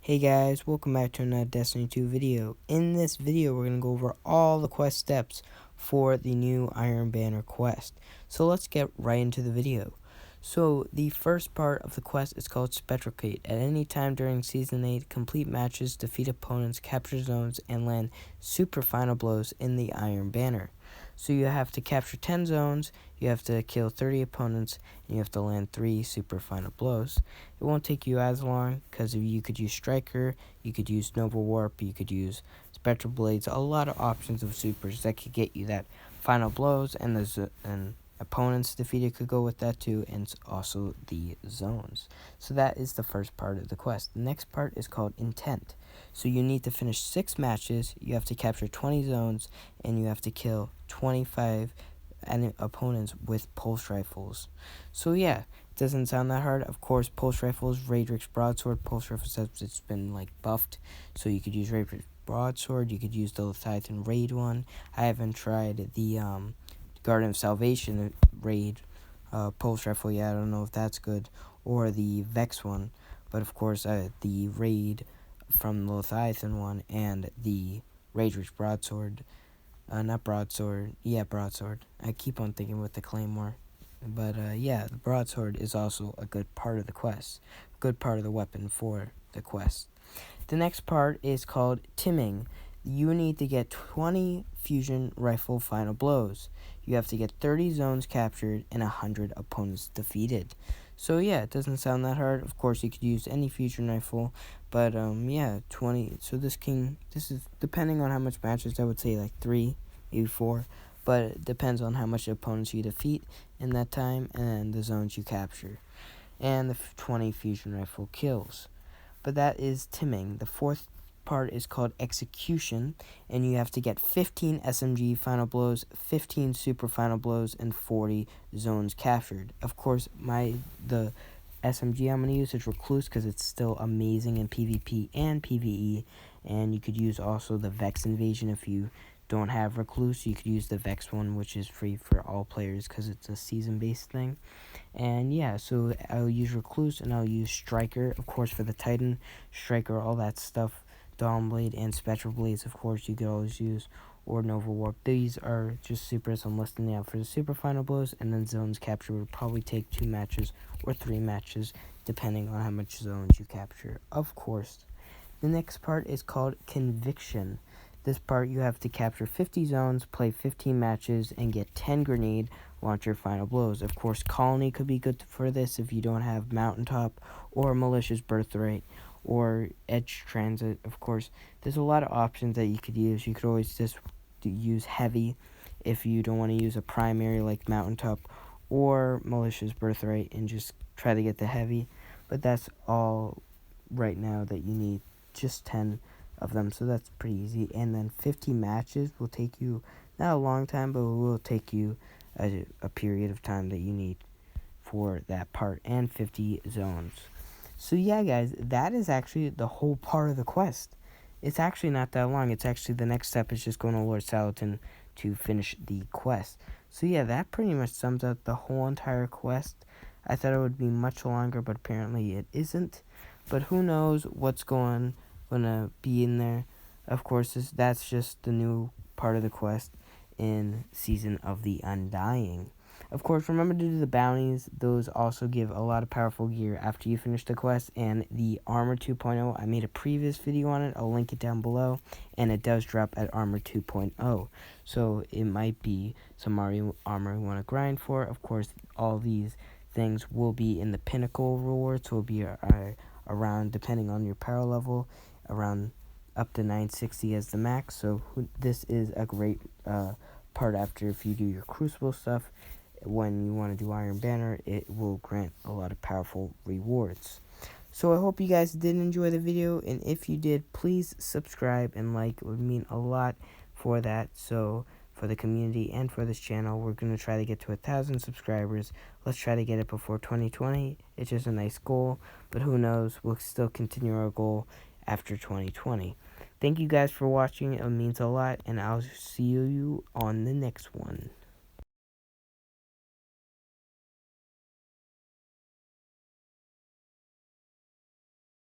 Hey guys, welcome back to another Destiny 2 video. In this video, we're going to go over all the quest steps for the new Iron Banner quest. So let's get right into the video. So the first part of the quest is called Shadowkeep. At any time during Season 8, complete matches, defeat opponents, capture zones, and land super final blows in the Iron Banner. So you have to capture 10 zones, you have to kill 30 opponents, and you have to land 3 super final blows. It won't take you as long because you could use Striker, you could use Nova Warp, you could use Spectral Blades, a lot of options of supers that could get you that final blows, and opponents defeated could go with that too, and also the zones. So that is the first part of the quest. The next part is called Intent. So you need to finish 6 matches, you have to capture 20 zones, and you have to kill 25 opponents with pulse rifles. So yeah, it doesn't sound that hard. Of course, pulse rifles, Raedric's broadsword, pulse rifles, it's been like buffed, so you could use Raedric's broadsword, you could use the Leviathan raid one. I haven't tried the Garden of Salvation raid pulse rifle yet. I don't know if that's good, or the Vex one, but of course the raid from the Leviathan one and the Raedric's broadsword. Not broadsword. Yeah, broadsword. I keep on thinking with the claymore. But yeah, the broadsword is also a good part of the quest. A good part of the weapon for the quest. The next part is called Timming. You need to get 20 fusion rifle final blows. You have to get 30 zones captured and 100 opponents defeated. So yeah, it doesn't sound that hard. Of course, you could use any fusion rifle, but yeah, 20. So this is depending on how much matches. I would say like 3, maybe 4, but it depends on how much opponents you defeat in that time and the zones you capture, and the 20 fusion rifle kills. But that is Timming. The fourth part is called Execution, and you have to get 15 SMG final blows, 15 super final blows, and 40 zones captured. Of course, the SMG I'm going to use is Recluse because it's still amazing in PvP and PvE, and you could use also the Vex Invasion if you don't have Recluse. You could use the Vex one, which is free for all players because it's a season-based thing. And yeah, so I'll use Recluse and I'll use Striker, of course, for the Titan, Striker, all that stuff. Dawn Blade and Spectral Blades, of course, you could always use, or Nova Warp. These are just supers I'm listing out for the super final blows, and then zones capture would probably take 2 matches or 3 matches, depending on how much zones you capture, of course. The next part is called Conviction. This part you have to capture 50 zones, play 15 matches, and get 10 grenade launcher final blows. Of course, Colony could be good for this if you don't have Mountaintop or Malicious Birthright or Edge Transit. Of course, there's a lot of options that you could use. You could always just use Heavy if you don't want to use a primary like Mountaintop or Malicious Birthright and just try to get the Heavy. But that's all right now that you need, just 10 of them, so that's pretty easy. And then 50 matches will take you not a long time, but it will take you a period of time that you need for that part, and 50 zones. So yeah, guys, that is actually the whole part of the quest. It's actually not that long. It's actually the next step is just going to Lord Salatin to finish the quest. So yeah, that pretty much sums up the whole entire quest. I thought it would be much longer, but apparently it isn't. But who knows what's gonna be in there. Of course, that's just the new part of the quest in Season of the Undying. Of course, remember to do the bounties. Those also give a lot of powerful gear after you finish the quest. And the Armor 2.0, I made a previous video on it. I'll link it down below. And it does drop at Armor 2.0. So it might be some armor you want to grind for. Of course, all these things will be in the Pinnacle rewards. So it will be around, depending on your power level, around up to 960 as the max. So this is a great part after if you do your Crucible stuff. When you want to do Iron Banner, it will grant a lot of powerful rewards. So I hope you guys did enjoy the video, and if you did, please subscribe and like. It would mean a lot for that. So for the community and for this channel, we're going to try to get to 1,000 subscribers. Let's try to get it before 2020. It's just a nice goal, but who knows, we'll still continue our goal after 2020. Thank you guys for watching. It means a lot, and I'll see you on the next one.